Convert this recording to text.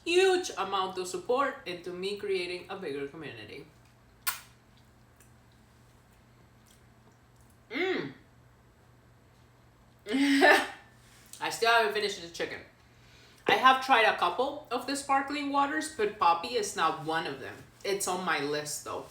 huge amount of support into me creating a bigger community. I still haven't finished the chicken. I have tried a couple of the sparkling waters, but Poppy is not one of them. It's on my list though.